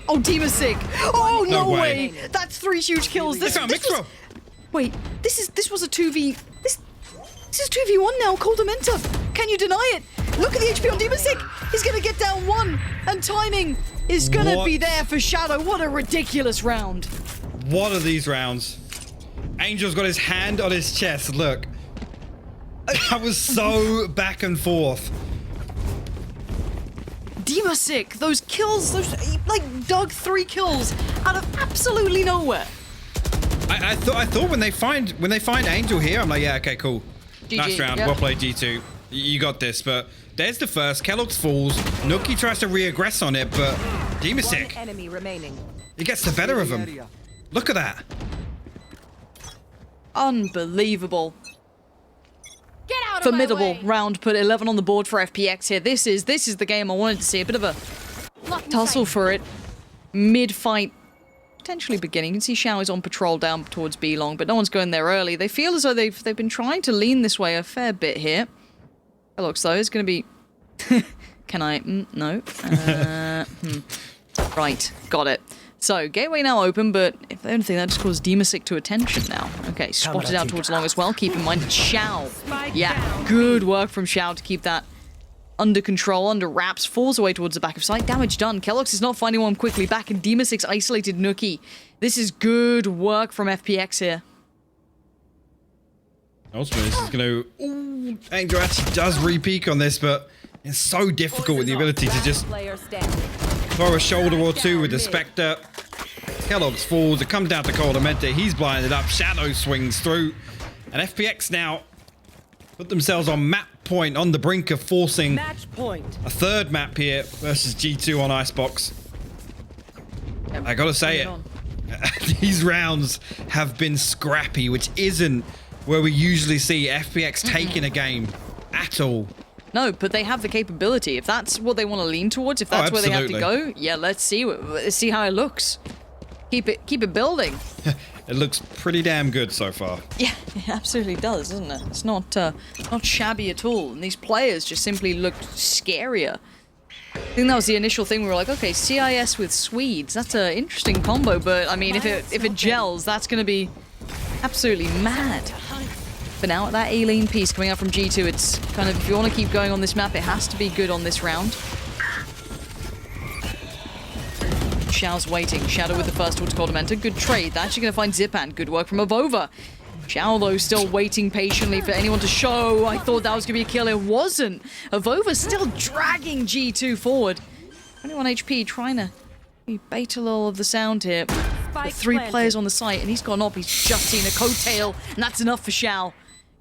Oh, Demasig. Oh, No no way. way. That's 3 huge kills. They found Mixwell. Wait, this was a 2v. This is 2v1 now. Cold Dementor. Can you deny it? Look at the HP on Demasig. He's going to get down 1. And timing is going to What? be there for Shadow. What a ridiculous round. What are these rounds? Angel's got his hand on his chest. Look. That was so back and forth. Demasig, those kills, like dug 3 kills out of absolutely nowhere. I thought when they find Angel here, I'm like, yeah, okay, cool. GG, Nice round. yeah. Well played, G2. You got this, but there's the first. Kellogg's falls. Nuki tries to re-aggress on it, but One Demasig, enemy remaining. he gets the better of him. Look at that. Unbelievable. Get out of my Formidable way. round, put 11 on the board for FPX here. This is the game I wanted to see. A bit of a tussle for it. Mid-fight, potentially beginning. You can see Shao is on patrol down towards B long, but no one's going there early. They feel as though they've been trying to lean this way a fair bit here. It looks though it's going to be... Can I? No. Right, got it. So, gateway now open, but if anything, that just calls Demasig to attention now. Okay, spotted out towards long as well. Keep in mind, it's Shao. Yeah, good work from Shao to keep that under control, under wraps. Falls away towards the back of site. Damage done. Kellogg's is not finding one quickly back, and Demasig's isolated Nuki. This is good work from FPX here. Ultimately, this is going to... Ooh, Angel actually does re-peak on this, but it's so difficult with the ability to just Player standing. throw a shoulder or two with the Spectre. Kellogg's falls. It comes down to Cold Dementor. He's blinded up. Shadow swings through. And FPX now put themselves on map point on the brink of forcing Match point. a third map here versus G2 on Icebox. I gotta say it. These rounds have been scrappy, which isn't where we usually see FPX taking a game at all. No, but they have the capability. If that's what they want to lean towards, if that's where they have to absolutely. go, yeah, let's see how it looks. Keep it building. It looks pretty damn good so far. Yeah, it absolutely does, doesn't it? It's not shabby at all. And these players just simply looked scarier. I think that was the initial thing. We were like, okay, CIS with Swedes. That's an interesting combo, but I mean, if it gels, that's going to be absolutely mad. But now that A-lane piece coming out from G2, it's kind of, if you want to keep going on this map, it has to be good on this round. Shao's waiting. Shadow with the first towards Cold Dementor. Good trade. They're actually going to find Zipan. Good work from Avova. Shao, though, still waiting patiently for anyone to show. I thought that was going to be a kill. It wasn't. Avova still dragging G2 forward. 21 HP, trying to bait a little of the sound here. With 3 players on the site, and he's gone up. He's just seen a coattail, and that's enough for Shao.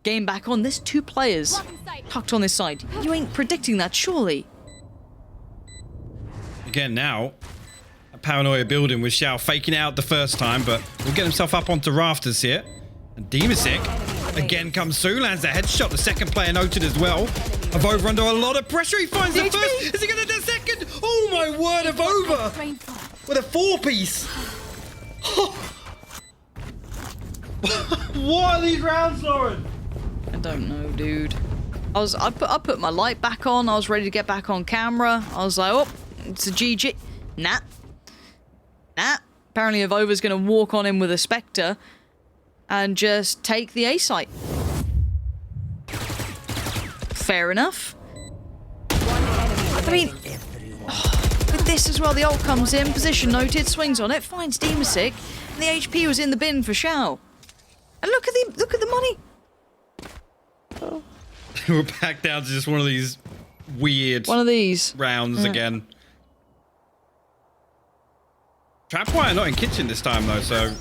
Game back on. There's 2 players tucked on this side. You ain't predicting that, surely. Again now, a paranoia building with Shao faking out the first time, but will get himself up onto rafters here. And Demasig again comes through, lands a headshot. The second player noted as well. Avova under a lot of pressure. He finds the HP. first. Is he going to do the second? Oh my word, Avova with a 4-piece. What are these rounds, Lauren? I don't know, dude. I put my light back on. I was ready to get back on camera. I was like, oh, it's a GG. Nah. Apparently Avova's going to walk on him with a Spectre and just take the A site. Fair enough. I mean, with this as well. The ult comes in, position noted, swings on it, finds Demasic, and the HP was in the bin for Xiao. And look at the money. Oh. We're back down to just one of these weird rounds again. Trapwire not in kitchen this time though, so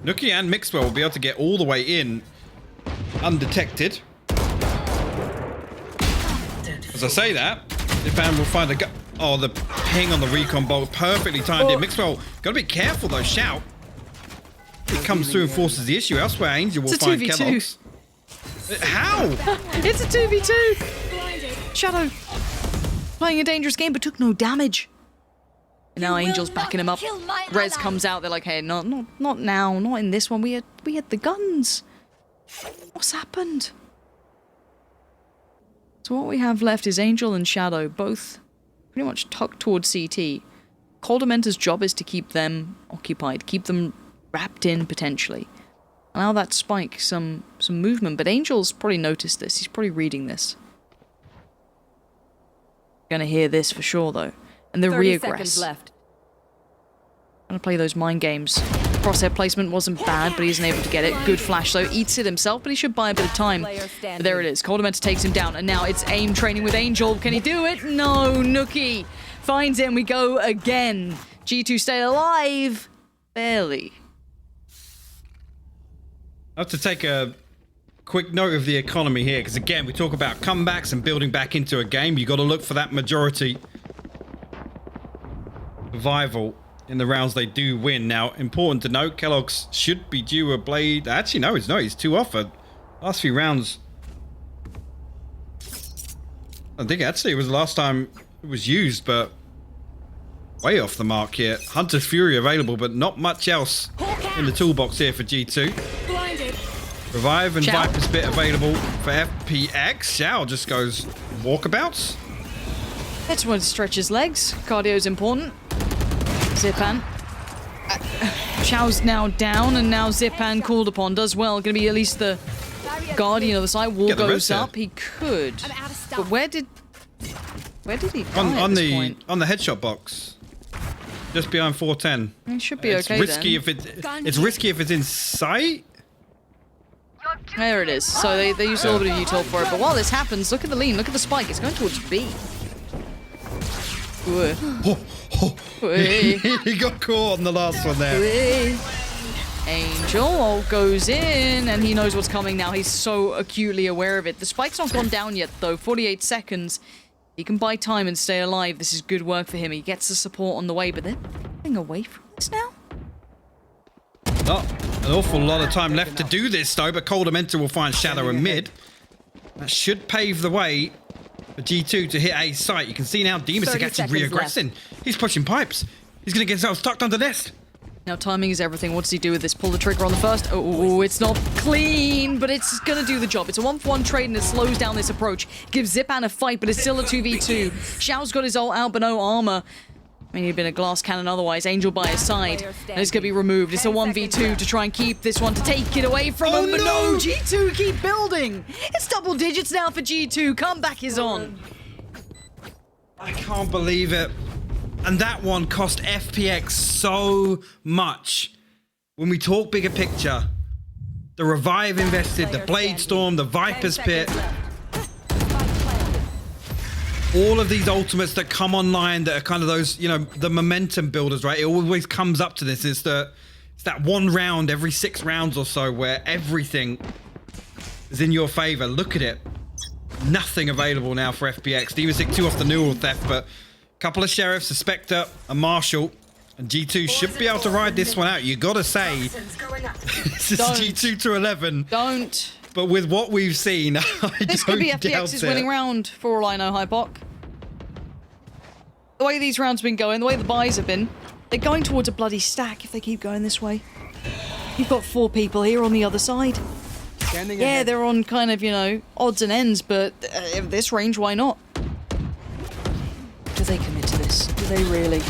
Nookie and Mixwell will be able to get all the way in undetected. As I say that, Zipan will find a gun. Oh, the ping on the recon bolt, perfectly timed in. Mixwell, gotta be careful though, Shout. It comes through and forces the issue. Elsewhere, Angel will find Kellogg's. How? It's a 2v2. Shadow playing a dangerous game but took no damage. And now Angel's backing him up. Rez comes out. They're like, "Hey, not now, not in this one. We had the guns. What's happened?" So what we have left is Angel and Shadow, both pretty much tucked towards CT. Coldementor's job is to keep them occupied, keep them wrapped in potentially. Allow that spike some movement, but Angel's probably noticed this. He's probably reading this. Gonna hear this for sure though. And the 30 reaggress. seconds left. Gonna play those mind games. Crosshair placement wasn't bad, but he isn't able to get it. Good flash though. Eats it himself, but he should buy a bit of time. But there it is. Coldementor takes him down, and now it's aim training with Angel. Can he do it? No. Nookie finds it, and we go again. G2 stay alive. Barely. I have to take a quick note of the economy here, because again, we talk about comebacks and building back into a game. You got to look for that majority survival in the rounds they do win. Now, important to note, Kellogg's should be due a blade. Actually, no, he's not. He's 2 off. Last few rounds. I think actually it was the last time it was used, but way off the mark here. Hunter's Fury available, but not much else in the toolbox here for G2. Revive and Viper's Bit available for FPX. Xiao just goes walkabouts. That's when to stretch his legs. Cardio's important. Zipan. Xiao's now down, and now Zipan called upon. Does well. Gonna be at least the Guardian of the side. Wall goes up. He could. But where did he die on at this the point? on the headshot box, just behind 410. It should be It's okay risky then. it's risky if it's in sight. There it is. So they used a little bit of util for it. But while this happens, look at the lean. Look at the spike. It's going towards B. He got caught on the last one there. Angel goes in, and he knows what's coming now. He's so acutely aware of it. The spike's not gone down yet, though. 48 seconds. He can buy time and stay alive. This is good work for him. He gets the support on the way, but they're getting away from this now. Not an awful lot of time left to do this, though, but Coldementor will find Shadow and mid. That should pave the way for G2 to hit a site. You can see now Demasic actually re-aggressing. He's pushing pipes. He's going to get himself stuck under nest. Now timing is everything. What does he do with this? Pull the trigger on the first. Oh, it's not clean, but it's going to do the job. It's a 1-for-1 trade, and it slows down this approach. Gives Zipan a fight, but it's still a 2v2. Xiao's got his ult out, but no armor. I mean, he'd been a glass cannon otherwise. Angel by his side. And it's going to be removed. It's a 1v2 to try and keep this one, to take it away from him. But no, G2 keep building. It's double digits now for G2. Comeback is on. I can't believe it. And that one cost FPX so much. When we talk bigger picture, the Revive invested, the Blade Storm, the Viper's Pit, all of these ultimates that come online that are kind of those, you know, the momentum builders, right? It always comes up to this. It's that one round every 6 rounds or so where everything is in your favor. Look at it. Nothing available now for FPX. Demasic 2 off the neural theft, but a couple of sheriffs, a Spectre, a Marshal, and G2 should be able to ride this one out. You gotta say, this is G2 to 11. Don't. But with what we've seen, This could be FPX's winning round, for all I know, Hypoc. The way these rounds have been going, the way the buys have been, they're going towards a bloody stack if they keep going this way. You've got 4 people here on the other side. Yeah, they're on kind of, you know, odds and ends, but at this range, why not? Do they commit to this? Do they really?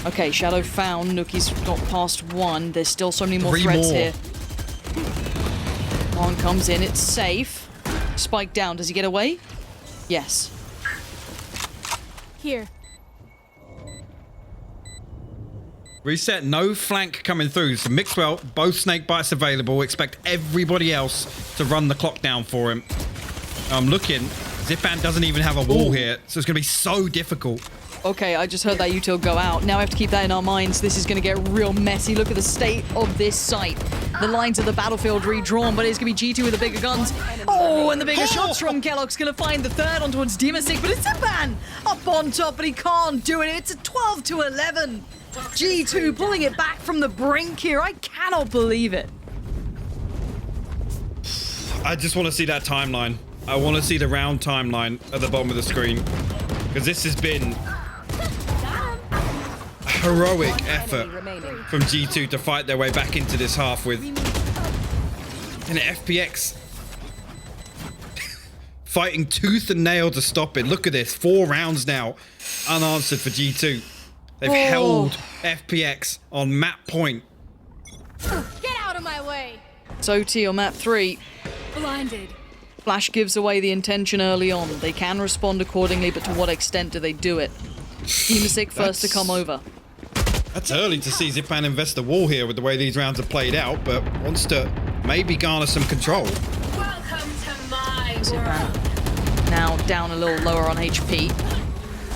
Okay, Shadow found. Nookie's got past 1. There's still so many more 3 threats more here. One comes in, it's safe. Spike down, does he get away? Yes. Here. Reset, no flank coming through. So Mixwell, both snake bites available. Expect everybody else to run the clock down for him. I'm looking. Zipan doesn't even have a wall here, so it's going to be so difficult. Okay, I just heard that util go out. Now we have to keep that in our minds. This is going to get real messy. Look at the state of this site. The lines of the battlefield redrawn, but it's going to be G2 with the bigger guns. Oh, and the bigger shots from Kellogg's going to find the third on towards Dimasic, but it's Zipan up on top, but he can't do it. It's a 12 to 11. G2 pulling it back from the brink here. I cannot believe it. I just want to see that timeline. I want to see the round timeline at the bottom of the screen. Because this has been a heroic effort from G2 to fight their way back into this half with an FPX fighting tooth and nail to stop it. Look at this. 4 rounds now unanswered for G2. They've held FPX on map point. Get out of my way. It's OT on map 3. Blinded. Flash gives away the intention early on. They can respond accordingly, but to what extent do they do it? Dimasic first to come over. That's early to see Zipan invest the wall here with the way these rounds are played out, but wants to maybe garner some control. Welcome to my world. Zipan now down a little lower on HP.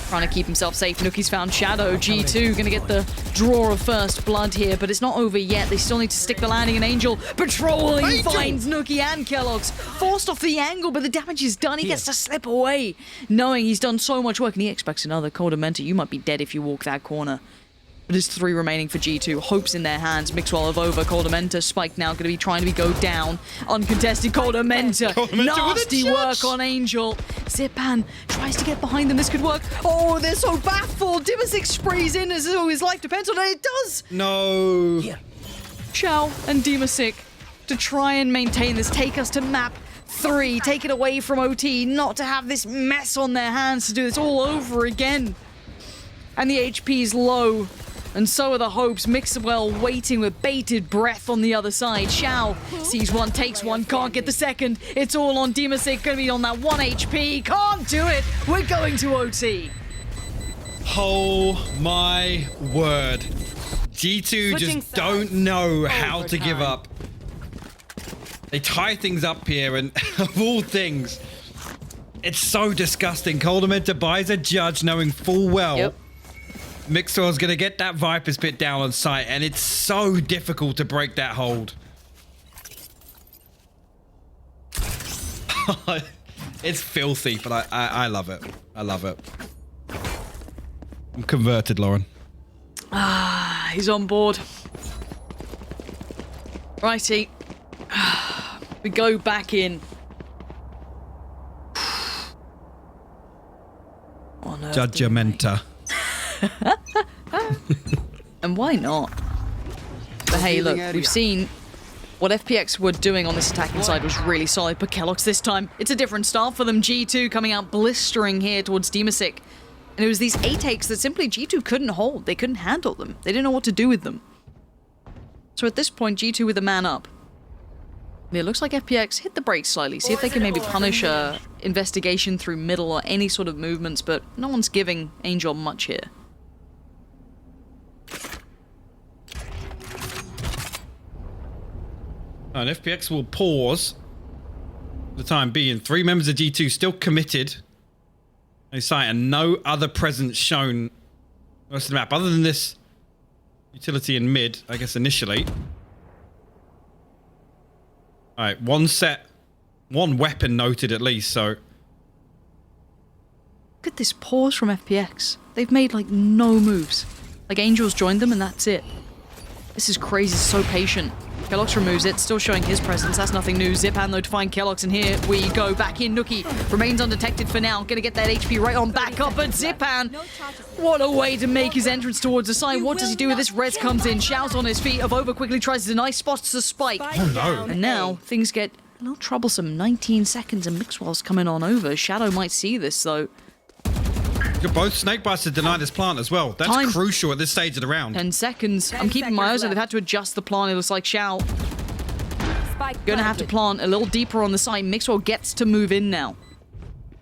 Trying to keep himself safe. Nuki's found Shadow. G2 going to get the draw of first blood here, but it's not over yet. They still need to stick the landing, and Angel patrolling finds Nuki and Kellogg's. Forced off the angle, but the damage is done. He gets to slip away, knowing he's done so much work, and he expects another Cold Mentor. You might be dead if you walk that corner. But there's 3 remaining for G2. Hopes in their hands. Mixwell of over. Coldamenta. Spike now going to be trying to go down. Uncontested Coldamenta. Nasty work on Angel. Zipan tries to get behind them. This could work. Oh, they're so baffled. Dimasic sprays in as though his life depends on it. It does. No. Xiao and Dimasic to try and maintain this. Take us to map 3. Take it away from OT. Not to have this mess on their hands to do this all over again. And the HP is low. And so are the hopes. Mixwell waiting with bated breath on the other side. Xiao sees one, takes one, can't get the second. It's all on Dimasic, gonna be on that 1 HP. Can't do it. We're going to OT. Oh my word. G2 just don't know how to give up. They tie things up here, and of all things, it's so disgusting. Coldamenta buys a judge knowing full well Mixwell's going to get that Viper's Pit down on site, and it's so difficult to break that hold. It's filthy, but I love it. I love it. I'm converted, Lauren. Ah, he's on board. Righty. We go back in. Judgmenta. And why not? But hey, look, we've seen what FPX were doing on this attacking side was really solid, but Kellogg's this time, it's a different start for them. G2 coming out blistering here towards Dimasic. And it was these 8 takes that simply G2 couldn't hold. They couldn't handle them. They didn't know what to do with them. So at this point, G2 with a man up. And it looks like FPX hit the brakes slightly. See if they can maybe punish a investigation through middle or any sort of movements, but no one's giving Angel much here. And FPX will pause for the time being. 3 members of G2 still committed. They cite, and no other presence shown most of the map other than this utility in mid, I guess initially. Alright, one weapon noted at least, so. Look at this pause from FPX. They've made like no moves. Like Angel's joined them and that's it. This is crazy, so patient. Kellogg's removes it, still showing his presence. That's nothing new. Zipan though to find Kellogg's, and here we go. Back in, Nuki remains undetected for now. Gonna get that HP right on back up, but Zipan, what a way to make his entrance towards the side. What does he do with this? Res comes in, Xiao's on his feet. Avova quickly tries to deny, spots the spike. Oh no. And now things get a little troublesome. 19 seconds and Mixwell's coming on over. Shadow might see this though. Both Snakebites to deny this plant as well. That's crucial at this stage of the round. 10 seconds. I'm keeping my eyes on. They've had to adjust the plant. It looks like Xiao gonna have to plant a little deeper on the site. Mixwell gets to move in now.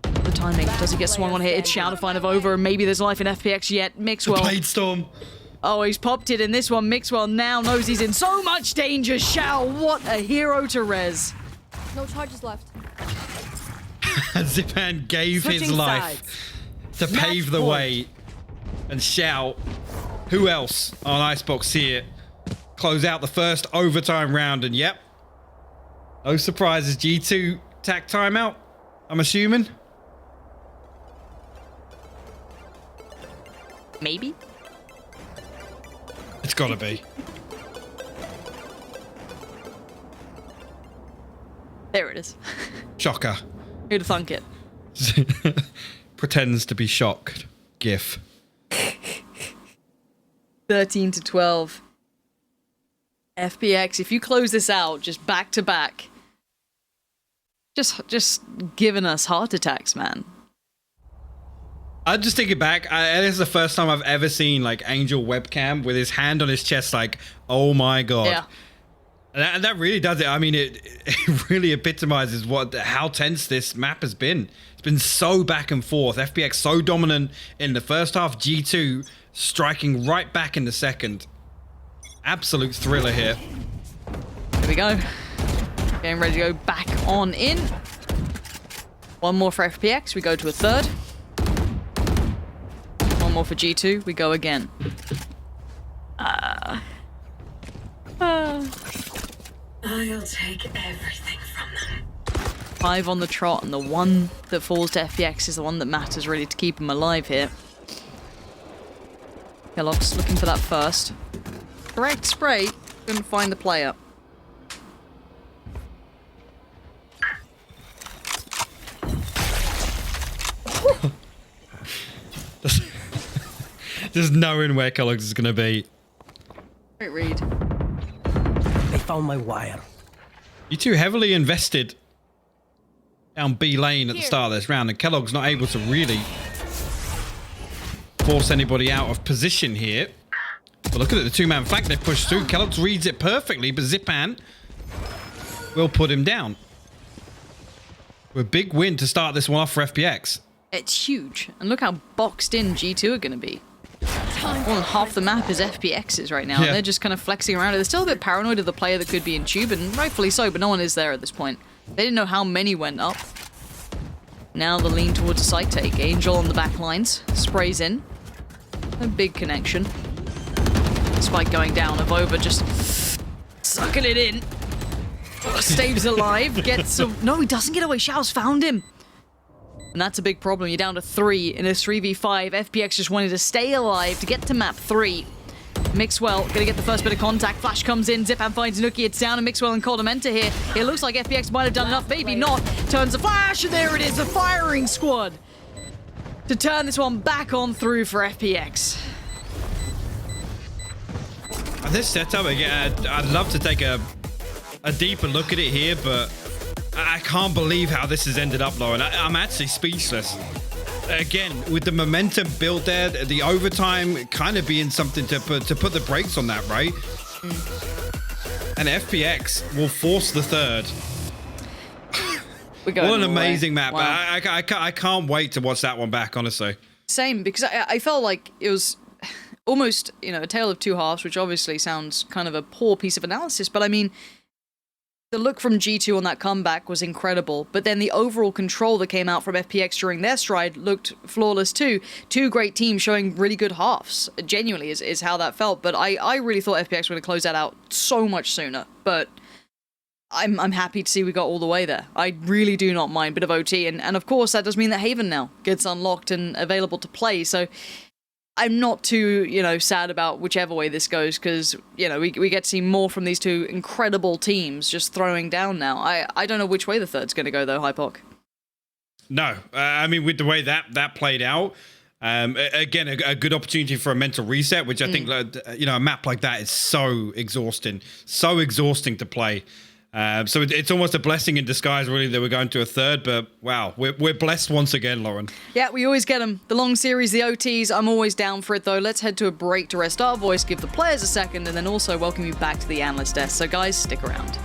The timing. Does he get swung on here? It's Xiao to find Avova, and maybe there's life in FPX yet. Mixwell. Blade Storm. Oh, he's popped it in this one. Mixwell now knows he's in so much danger. Shao, what a hero to res. No charges left. Zipan gave his Switching life to pave the point. way. And Shao, who else on Icebox here, close out the first overtime round. And yep, no surprises. G2 tack timeout, I'm assuming. Maybe. It's gotta be. There it is. Shocker. Who'd have thunk it? Pretends to be shocked. GIF. 13-12. FPX, if you close this out just back to back, just giving us heart attacks, man. I'm just thinking back. This is the first time I've ever seen like Angel webcam with his hand on his chest, like, oh my god. Yeah. And that really does it. I mean, it really epitomizes how tense this map has been. It's been so back and forth. FPX so dominant in the first half. G2 striking right back in the second. Absolute thriller here. Here we go. Getting ready to go back on in. One more for FPX. We go to a third. One more for G2. We go again. I'll take everything from them. 5 on the trot, and the one that falls to FPX is the one that matters really to keep him alive here. Kellogg's looking for that first. Correct spray. Couldn't find the player. Just knowing where Kellogg's is going to be. Great read. They found my wire. You two heavily invested down B lane at the start of this round, and Kellogg's not able to really force anybody out of position here. But look at it, the two-man flank they pushed through. Kellogg's reads it perfectly, but Zipan will put him down. A big win to start this one off for FPX. It's huge. And look how boxed in G2 are going to be. More than half the map is FPX's right now. Yeah. And they're just kind of flexing around it. They're still a bit paranoid of the player that could be in tube, and rightfully so, but no one is there at this point. They didn't know how many went up. Now the lean towards a side take. Angel on the back lines. Sprays in. A big connection. Spike going down. Avova just sucking it in. Staves alive. Gets some... No, he doesn't get away. Shao's found him. And that's a big problem. You're down to 3 in a 3v5. FPX just wanted to stay alive to get to map 3. Mixwell gonna get the first bit of contact. Flash comes in. Zipan finds Nuki. It's down to Mixwell and Cordamenta here. It looks like FPX might have done enough. Maybe not. Turns the flash, and there it is. The firing squad to turn this one back on through for FPX. This setup, again, I'd love to take a deeper look at it here, but I can't believe how this has ended up, Lauren. I'm actually speechless. Again, with the momentum built there, the overtime kind of being something to put the brakes on that, right? And FPX will force the third. We're going What an all the way. amazing map. Wow. I can't wait to watch that one back, honestly. Same, because I felt like it was almost, a tale of two halves, which obviously sounds kind of a poor piece of analysis, but I mean, the look from G2 on that comeback was incredible, but then the overall control that came out from FPX during their stride looked flawless too. Two great teams showing really good halves, genuinely is how that felt, but I really thought FPX were going to close that out so much sooner, but I'm happy to see we got all the way there. I really do not mind a bit of OT, and of course that does mean that Haven now gets unlocked and available to play, so I'm not too, sad about whichever way this goes, because, we get to see more from these two incredible teams just throwing down now. I don't know which way the third's going to go, though, Hypoc. No, I mean, with the way that played out, again, a good opportunity for a mental reset, which I think, a map like that is so exhausting to play. So it's almost a blessing in disguise, really, that we're going to a third. But wow, we're blessed once again, Lauren. Yeah, we always get them. The long series, the OTs, I'm always down for it, though. Let's head to a break to rest our voice, give the players a second, and then also welcome you back to the analyst desk. So guys, stick around.